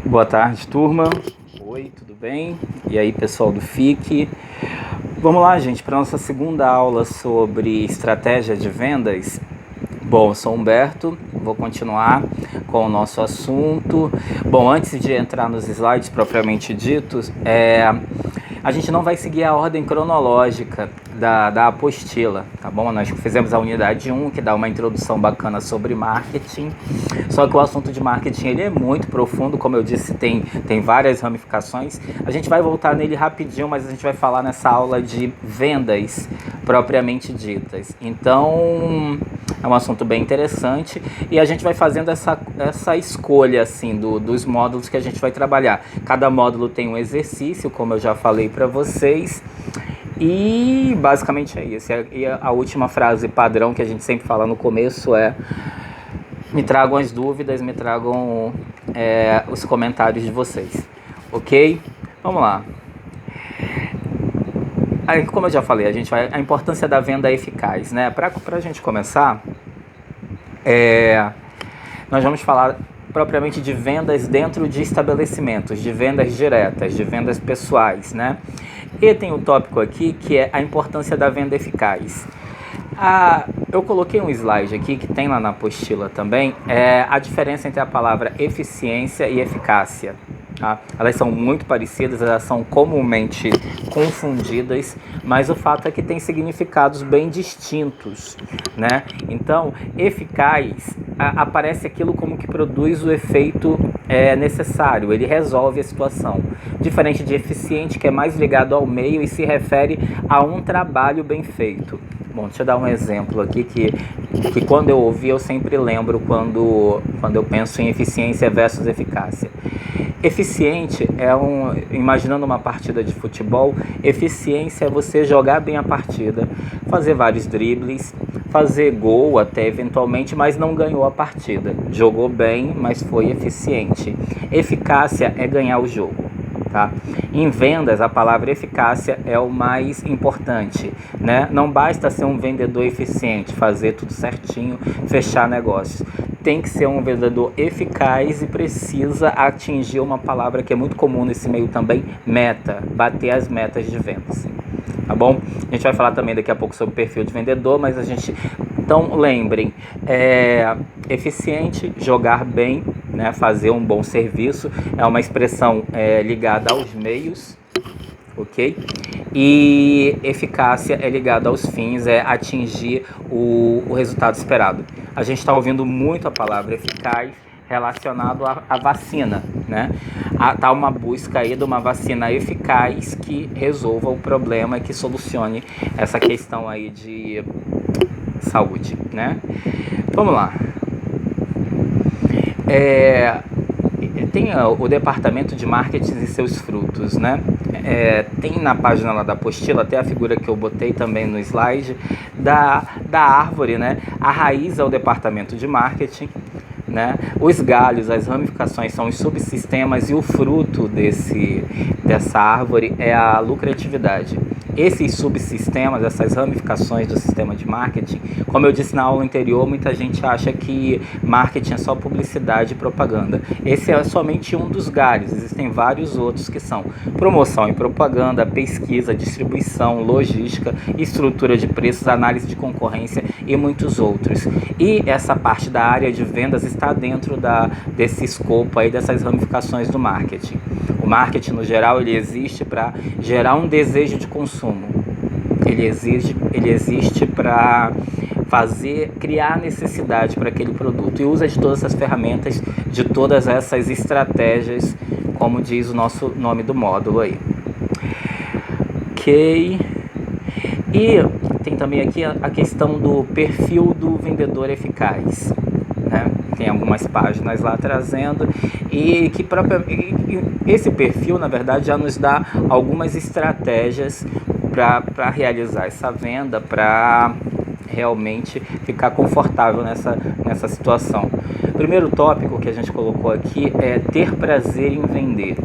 Boa tarde, turma. Oi, tudo bem? E aí, pessoal do FIC? Vamos lá, gente, para a nossa segunda aula sobre estratégia de vendas. Bom, eu sou Humberto, vou continuar com o nosso assunto. Bom, antes de entrar nos slides propriamente ditos, a gente não vai seguir a ordem cronológica da apostila, tá bom? Nós fizemos a unidade 1, que dá uma introdução bacana sobre marketing, só que o assunto de marketing ele é muito profundo, como eu disse, tem várias ramificações. A gente vai voltar nele rapidinho, mas a gente vai falar nessa aula de vendas propriamente ditas. Então, é um assunto bem interessante e a gente vai fazendo essa escolha assim dos módulos que a gente vai trabalhar. Cada módulo tem um exercício, como eu já falei para vocês. E basicamente é isso. E a última frase padrão que a gente sempre fala no começo é: me tragam as dúvidas, me tragam os comentários de vocês. Ok? Vamos lá. Aí, como eu já falei, a importância da venda eficaz, né? Para a gente começar, nós vamos falar propriamente de vendas dentro de estabelecimentos, de vendas diretas, de vendas pessoais, né? E tem um tópico aqui que é a importância da venda eficaz. Eu coloquei um slide aqui que tem lá na apostila também, a diferença entre a palavra eficiência e eficácia. Tá? Elas são muito parecidas, elas são comumente confundidas, mas o fato é que tem significados bem distintos, né? Então, eficaz aparece aquilo como que produz o efeito necessário, ele resolve a situação. Diferente de eficiente, que é mais ligado ao meio e se refere a um trabalho bem feito. Bom, deixa eu dar um exemplo aqui que quando eu ouvi eu sempre lembro quando eu penso em eficiência versus eficácia. Eficiente imaginando uma partida de futebol, eficiência é você jogar bem a partida, fazer vários dribles, fazer gol até eventualmente, mas não ganhou a partida. Jogou bem, mas foi eficiente. Eficácia é ganhar o jogo. Tá? Em vendas, a palavra eficácia é o mais importante, né? Não basta ser um vendedor eficiente, fazer tudo certinho, fechar negócios. Tem que ser um vendedor eficaz e precisa atingir uma palavra que é muito comum nesse meio também, meta, bater as metas de vendas. Tá bom? A gente vai falar também daqui a pouco sobre o perfil de vendedor, mas então lembrem, eficiente, jogar bem, né, fazer um bom serviço, é uma expressão ligada aos meios, ok? E eficácia é ligada aos fins, é atingir o resultado esperado. A gente está ouvindo muito a palavra eficaz relacionado à vacina, né? Tá uma busca aí de uma vacina eficaz que resolva o problema e que solucione essa questão aí de saúde, né? Vamos lá. Tem o departamento de marketing e seus frutos, né? Tem na página lá da apostila até a figura que eu botei também no slide da árvore, né? A raiz é o departamento de marketing, né? Os galhos, as ramificações são os subsistemas e o fruto dessa árvore é a lucratividade. Esses subsistemas, essas ramificações do sistema de marketing, como eu disse na aula anterior, muita gente acha que marketing é só publicidade e propaganda. Esse é somente um dos galhos, existem vários outros que são promoção e propaganda, pesquisa, distribuição, logística, estrutura de preços, análise de concorrência e muitos outros. E essa parte da área de vendas está dentro desse escopo aí, dessas ramificações do marketing. O marketing, no geral, ele existe para gerar um desejo de consumo. Ele existe para criar necessidade para aquele produto e usa de todas essas ferramentas, de todas essas estratégias, como diz o nosso nome do módulo aí. Ok. E tem também aqui a questão do perfil do vendedor eficaz, né? Tem algumas páginas lá trazendo e esse perfil, na verdade, já nos dá algumas estratégias para realizar essa venda, para realmente ficar confortável nessa situação. O primeiro tópico que a gente colocou aqui é ter prazer em vender.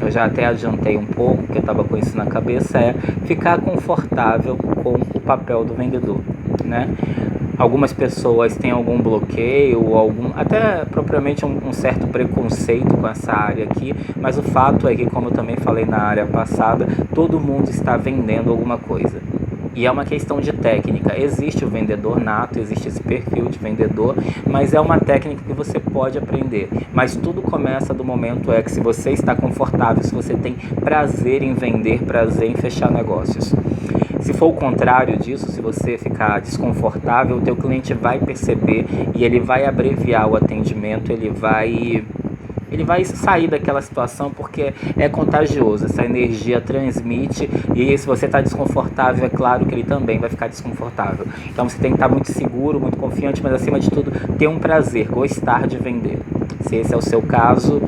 Eu já até adiantei um pouco, porque eu estava com isso na cabeça, é ficar confortável com o papel do vendedor, né? Algumas pessoas têm algum bloqueio, ou até propriamente um certo preconceito com essa área aqui, mas o fato é que, como eu também falei na área passada, todo mundo está vendendo alguma coisa. E é uma questão de técnica. Existe o vendedor nato, existe esse perfil de vendedor, mas é uma técnica que você pode aprender. Mas tudo começa do momento que se você está confortável, se você tem prazer em vender, prazer em fechar negócios. Se for o contrário disso, se você ficar desconfortável, o teu cliente vai perceber e ele vai abreviar o atendimento, ele vai sair daquela situação porque é contagioso, essa energia transmite, e se você está desconfortável, é claro que ele também vai ficar desconfortável. Então você tem que estar muito seguro, muito confiante, mas acima de tudo ter um prazer, gostar de vender. Se esse é o seu caso,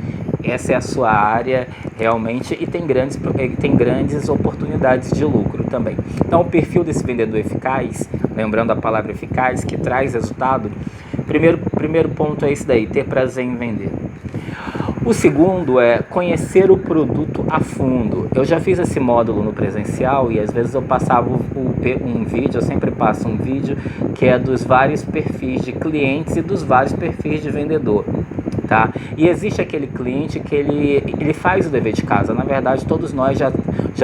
essa é a sua área realmente, e tem grandes oportunidades de lucro também. Então o perfil desse vendedor eficaz, lembrando a palavra eficaz, que traz resultado, primeiro ponto é esse daí, ter prazer em vender. O segundo é conhecer o produto a fundo. Eu já fiz esse módulo no presencial e às vezes eu passava um vídeo, eu sempre passo um vídeo que é dos vários perfis de clientes e dos vários perfis de vendedor. Tá? E existe aquele cliente que ele faz o dever de casa. Na verdade, todos nós já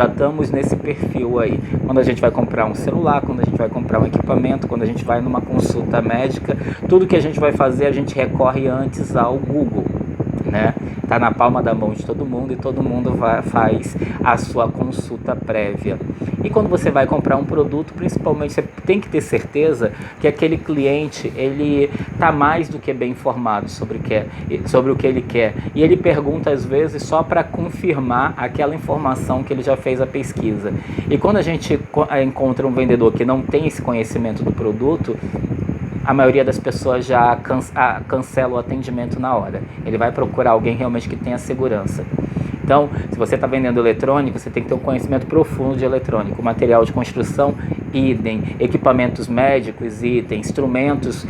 estamos nesse perfil aí. Quando a gente vai comprar um celular, quando a gente vai comprar um equipamento, quando a gente vai numa consulta médica, tudo que a gente vai fazer, a gente recorre antes ao Google, né? Tá na palma da mão de todo mundo e todo mundo faz a sua consulta prévia. E quando você vai comprar um produto, principalmente, você tem que ter certeza que aquele cliente, ele tá mais do que bem informado sobre o que ele quer. E ele pergunta às vezes só para confirmar aquela informação que ele já fez a pesquisa. E quando a gente encontra um vendedor que não tem esse conhecimento do produto, a maioria das pessoas já cancela o atendimento na hora. Ele vai procurar alguém realmente que tenha segurança. Então, se você está vendendo eletrônico, você tem que ter um conhecimento profundo de eletrônico. Material de construção, idem. Equipamentos médicos, idem. Instrumentos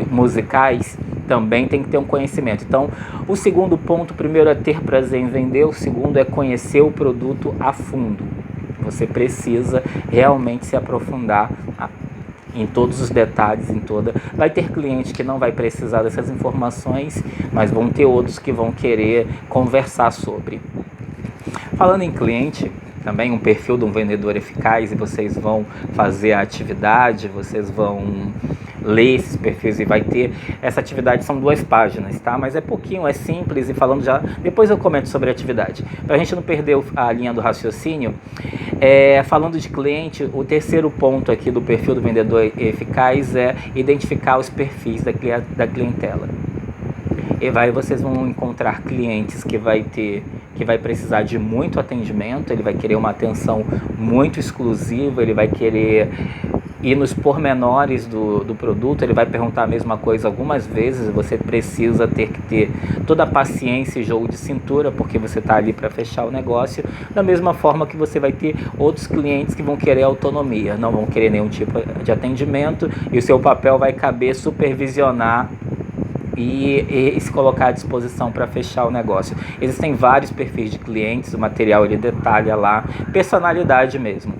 musicais, também tem que ter um conhecimento. Então, o segundo ponto, primeiro é ter prazer em vender. O segundo é conhecer o produto a fundo. Você precisa realmente se aprofundar em todos os detalhes, vai ter cliente que não vai precisar dessas informações, mas vão ter outros que vão querer conversar sobre. Falando em cliente, também um perfil de um vendedor eficaz, e vocês vão fazer a atividade, vocês vão ler esses perfis e vai ter, essa atividade são 2 páginas, tá? Mas é pouquinho, é simples, e falando já, depois eu comento sobre a atividade. Para a gente não perder a linha do raciocínio, falando de cliente, o terceiro ponto aqui do perfil do vendedor eficaz é identificar os perfis da clientela. E vocês vão encontrar clientes que vai precisar de muito atendimento, ele vai querer uma atenção muito exclusiva, ele vai querer ir nos pormenores do produto, ele vai perguntar a mesma coisa algumas vezes, você precisa ter que ter toda a paciência e jogo de cintura, porque você está ali para fechar o negócio, da mesma forma que você vai ter outros clientes que vão querer autonomia, não vão querer nenhum tipo de atendimento, e o seu papel vai caber supervisionar e se colocar à disposição para fechar o negócio. Existem vários perfis de clientes, o material ele detalha lá, personalidade mesmo.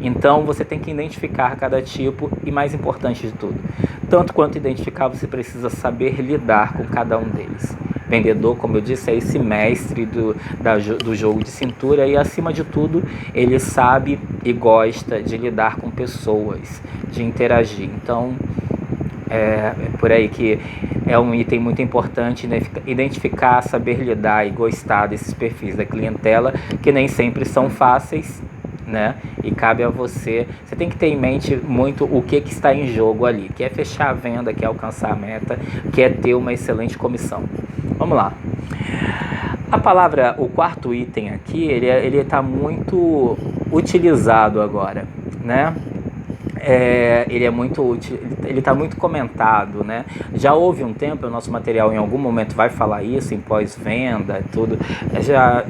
Então você tem que identificar cada tipo e, mais importante de tudo, tanto quanto identificar, você precisa saber lidar com cada um deles. Vendedor, como eu disse, é esse mestre do jogo de cintura e, acima de tudo, ele sabe e gosta de lidar com pessoas, de interagir. Então, é por aí que é um item muito importante, né? Identificar, saber lidar e gostar desses perfis da clientela, que nem sempre são fáceis, né? E cabe a você tem que ter em mente muito o que está em jogo ali, que é fechar a venda, que é alcançar a meta, que é ter uma excelente comissão. Vamos lá. A palavra, o quarto item aqui, ele está muito utilizado agora, né? Ele está muito comentado, né? Já houve um tempo, o nosso material em algum momento vai falar isso, em pós-venda, tudo. A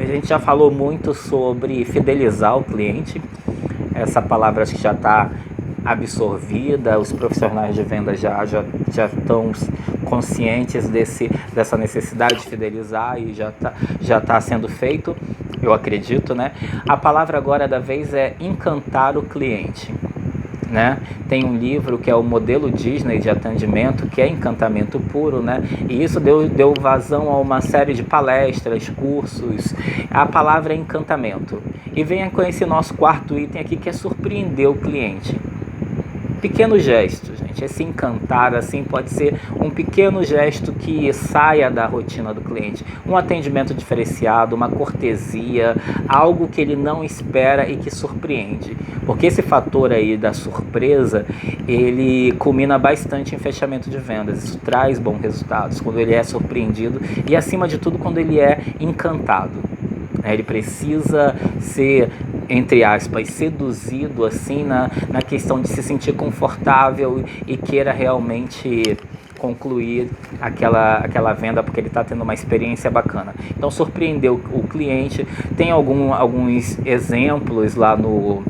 gente já falou muito sobre fidelizar o cliente. Essa palavra acho que já está absorvida, os profissionais de venda já estão conscientes dessa necessidade de fidelizar e já tá sendo feito, eu acredito, né? A palavra agora da vez é encantar o cliente. né? Tem um livro que é o Modelo Disney de Atendimento, que é encantamento puro, né? E isso deu vazão a uma série de palestras, cursos. A palavra é encantamento. E venha com esse nosso quarto item aqui, que é surpreender o cliente. Pequenos gestos, gente. Esse encantar, assim, pode ser um pequeno gesto que saia da rotina do cliente. Um atendimento diferenciado, uma cortesia, algo que ele não espera e que surpreende. Porque esse fator aí da surpresa, ele culmina bastante em fechamento de vendas. Isso traz bons resultados quando ele é surpreendido e, acima de tudo, quando ele é encantado. Ele precisa ser, entre aspas, seduzido assim na questão de se sentir confortável e queira realmente concluir aquela venda porque ele está tendo uma experiência bacana. Então, surpreender o cliente. Tem alguns exemplos lá no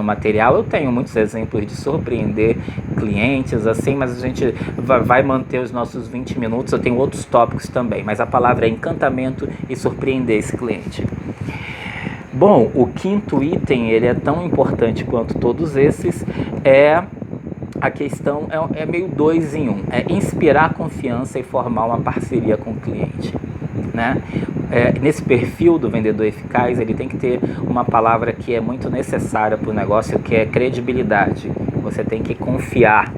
material. Eu tenho muitos exemplos de surpreender clientes, assim, mas a gente vai manter os nossos 20 minutos. Eu tenho outros tópicos também, mas a palavra é encantamento e surpreender esse cliente. Bom, o quinto item, ele é tão importante quanto todos esses, a questão é meio 2 em 1, é inspirar confiança e formar uma parceria com o cliente, né? Nesse perfil do vendedor eficaz, ele tem que ter uma palavra que é muito necessária para o negócio, que é credibilidade. Você tem que confiar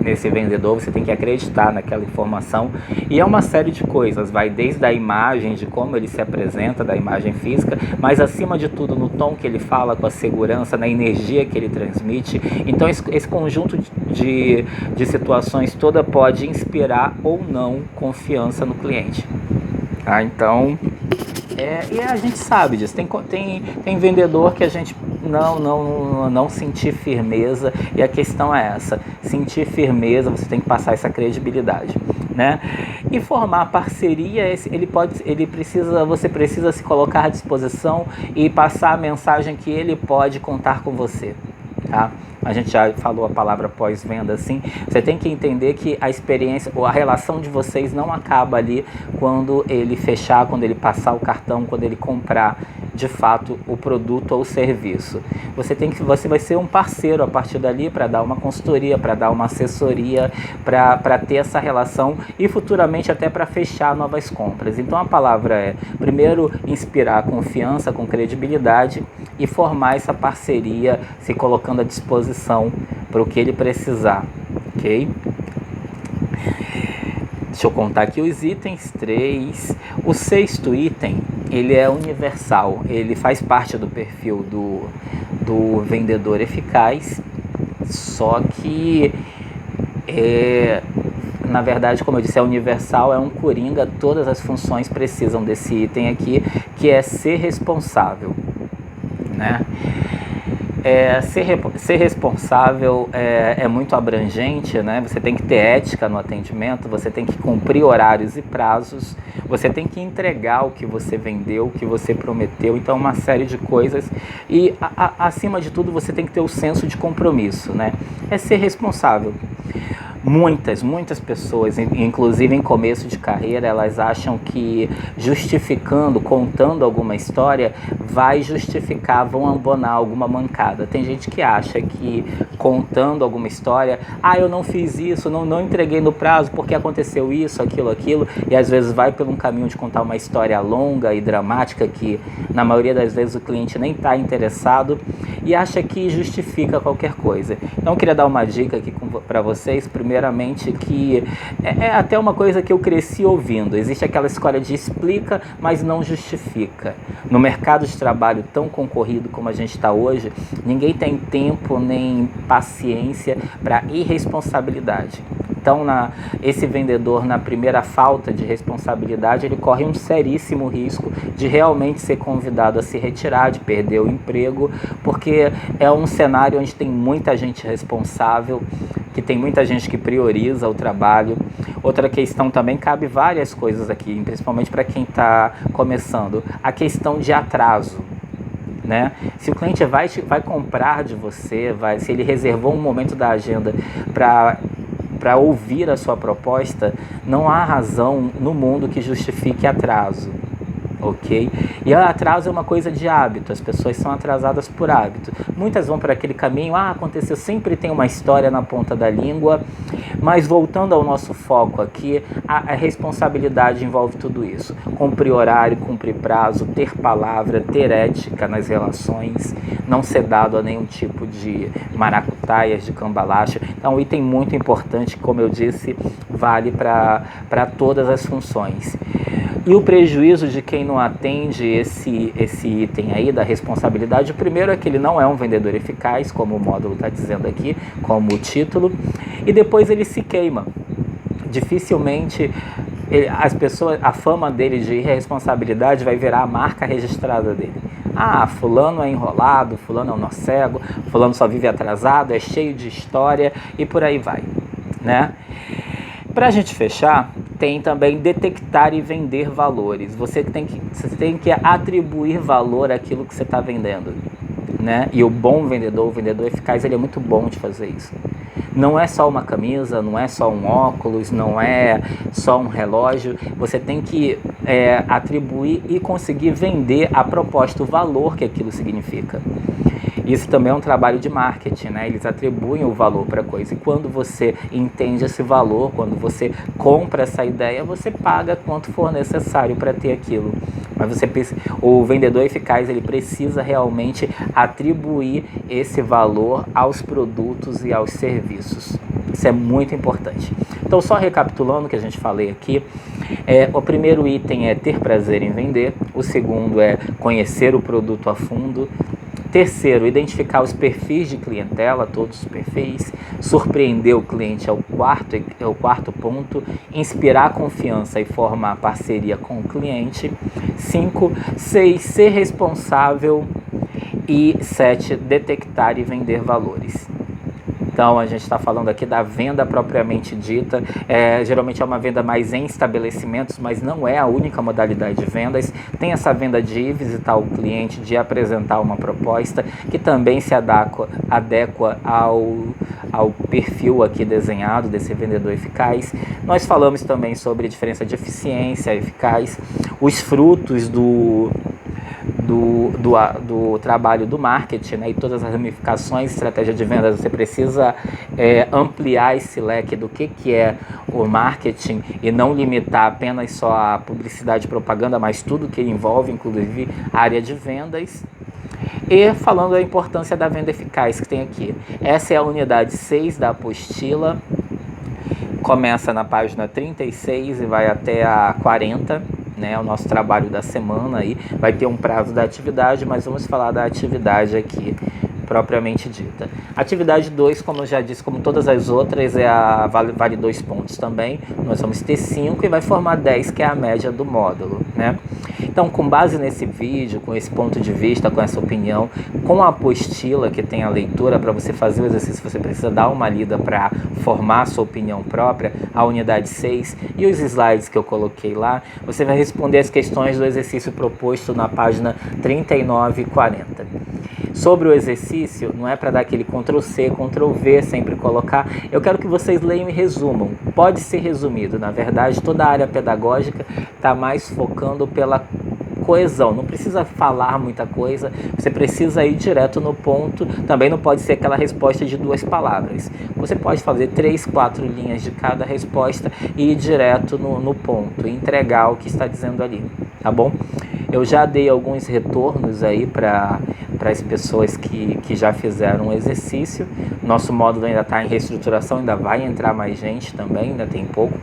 nesse vendedor, você tem que acreditar naquela informação, e é uma série de coisas, vai desde a imagem, de como ele se apresenta, da imagem física, mas acima de tudo no tom que ele fala, com a segurança, na energia que ele transmite. Então esse conjunto de situações toda pode inspirar ou não confiança no cliente. Então, e a gente sabe disso, tem vendedor que a gente não sentir firmeza, e a questão é essa, sentir firmeza, você tem que passar essa credibilidade, né? E formar parceria, você precisa se colocar à disposição e passar a mensagem que ele pode contar com você, tá? A gente já falou a palavra pós-venda, assim. Você tem que entender que a experiência, ou a relação de vocês não acaba ali quando ele fechar, quando ele passar o cartão, quando ele comprar de fato o produto ou o serviço. Você vai ser um parceiro a partir dali para dar uma consultoria, para dar uma assessoria, para ter essa relação e futuramente até para fechar novas compras. Então a palavra é, primeiro, inspirar confiança com credibilidade e formar essa parceria, se colocando à disposição para o que ele precisar, ok? Deixa eu contar aqui os itens, 3. O sexto item, ele é universal, ele faz parte do perfil do vendedor eficaz, só que, na verdade, como eu disse, é universal, é um coringa, todas as funções precisam desse item aqui, que é ser responsável, né? Ser responsável é muito abrangente, né? Você tem que ter ética no atendimento, você tem que cumprir horários e prazos, você tem que entregar o que você vendeu, o que você prometeu, então uma série de coisas. E acima de tudo você tem que ter o senso de compromisso, né? É ser responsável. Muitas pessoas, inclusive em começo de carreira, elas acham que justificando, contando alguma história, vai justificar, vão abonar alguma mancada. Tem gente que acha que contando alguma história, eu não fiz isso, não entreguei no prazo porque aconteceu isso, aquilo, e às vezes vai por um caminho de contar uma história longa e dramática que na maioria das vezes o cliente nem está interessado e acha que justifica qualquer coisa. Então eu queria dar uma dica aqui para vocês, primeiramente, que é até uma coisa que eu cresci ouvindo. Existe aquela escola de explica, mas não justifica. No mercado de trabalho tão concorrido como a gente está hoje, ninguém tem tempo nem paciência para irresponsabilidade. Então, esse vendedor, na primeira falta de responsabilidade, ele corre um seríssimo risco de realmente ser convidado a se retirar, de perder o emprego, porque é um cenário onde tem muita gente responsável, que tem muita gente que prioriza o trabalho. Outra questão também, cabe várias coisas aqui, principalmente para quem está começando, a questão de atraso, né? Se o cliente vai comprar de você, se ele reservou um momento da agenda para ouvir a sua proposta, não há razão no mundo que justifique atraso. ok? E o atraso é uma coisa de hábito, as pessoas são atrasadas por hábito. Muitas vão para aquele caminho, aconteceu, sempre tem uma história na ponta da língua, mas voltando ao nosso foco aqui, a responsabilidade envolve tudo isso. Cumprir horário, cumprir prazo, ter palavra, ter ética nas relações, não ser dado a nenhum tipo de maracutaias, de cambalacho. Então, um item muito importante, como eu disse, vale para todas as funções. E o prejuízo de quem não atende esse item aí da responsabilidade, o primeiro é que ele não é um vendedor eficaz, como o módulo está dizendo aqui, como o título, e depois ele se queima. Dificilmente as pessoas, a fama dele de irresponsabilidade vai virar a marca registrada dele. Fulano é enrolado, fulano é um nó cego, fulano só vive atrasado, é cheio de história e por aí vai, né? Para a gente fechar, tem também detectar e vender valores. Você tem que atribuir valor àquilo que você está vendendo, né? E o bom vendedor, o vendedor eficaz, ele é muito bom de fazer isso. Não é só uma camisa, não é só um óculos, não é só um relógio. Você tem que atribuir e conseguir vender a proposta, o valor que aquilo significa. Isso também é um trabalho de marketing, né? Eles atribuem o valor para a coisa. E quando você entende esse valor, quando você compra essa ideia, você paga quanto for necessário para ter aquilo. Mas o vendedor eficaz, ele precisa realmente atribuir esse valor aos produtos e aos serviços. Isso é muito importante. Então, só recapitulando o que a gente falei aqui, o primeiro item é ter prazer em vender, o segundo é conhecer o produto a fundo, terceiro, identificar os perfis de clientela, todos os perfis, surpreender o cliente é o quarto ponto, inspirar confiança e formar parceria com o cliente, 5, 6, ser responsável e 7, detectar e vender valores. Então, a gente está falando aqui da venda propriamente dita, geralmente é uma venda mais em estabelecimentos, mas não é a única modalidade de vendas. Tem essa venda de ir visitar o cliente, de apresentar uma proposta, que também se adequa ao perfil aqui desenhado desse vendedor eficaz. Nós falamos também sobre a diferença de eficiência, eficaz, os frutos do trabalho do marketing, né, e todas as ramificações, estratégia de vendas. Você precisa ampliar esse leque do que é o marketing e não limitar apenas só a publicidade e propaganda, mas tudo que envolve, inclusive a área de vendas. E falando da importância da venda eficaz que tem aqui. Essa é a unidade 6 da apostila, começa na página 36 e vai até a 40. Né, o nosso trabalho da semana aí vai ter um prazo da atividade, mas vamos falar da atividade aqui propriamente dita. Atividade 2, como eu já disse, como todas as outras, vale 2 pontos também. Nós vamos ter 5 e vai formar 10, que é a média do módulo, né? Então, com base nesse vídeo, com esse ponto de vista, com essa opinião, com a apostila que tem a leitura para você fazer o exercício, você precisa dar uma lida para formar a sua opinião própria, a unidade 6 e os slides que eu coloquei lá, você vai responder as questões do exercício proposto na página 39 e 40. Sobre o exercício, não é para dar aquele Ctrl+C, Ctrl+V, sempre colocar. Eu quero que vocês leiam e resumam. Pode ser resumido. Na verdade, toda a área pedagógica está mais focando pela coesão. Não precisa falar muita coisa, você precisa ir direto no ponto. Também não pode ser aquela resposta de 2 palavras. Você pode fazer 3, 4 linhas de cada resposta e ir direto no ponto, e entregar o que está dizendo ali, tá bom? Eu já dei alguns retornos aí para as pessoas que já fizeram o exercício. Nosso módulo ainda está em reestruturação, ainda vai entrar mais gente também, ainda tem pouco.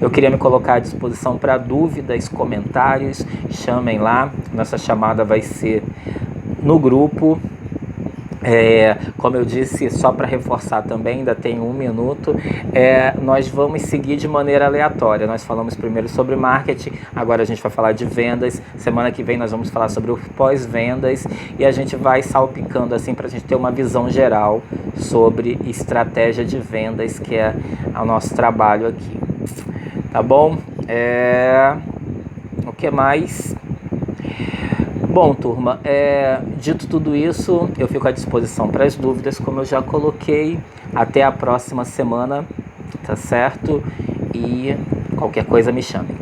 Eu queria me colocar à disposição para dúvidas, comentários, chamem lá. Nossa chamada vai ser no grupo. Como eu disse, só para reforçar também, ainda tem 1 minuto, nós vamos seguir de maneira aleatória. Nós falamos primeiro sobre marketing, agora a gente vai falar de vendas, semana que vem nós vamos falar sobre o pós-vendas e a gente vai salpicando assim para a gente ter uma visão geral sobre estratégia de vendas, que é o nosso trabalho aqui. Tá bom? O que mais? Bom, turma, dito tudo isso, eu fico à disposição para as dúvidas, como eu já coloquei. Até a próxima semana, tá certo? E qualquer coisa me chamem.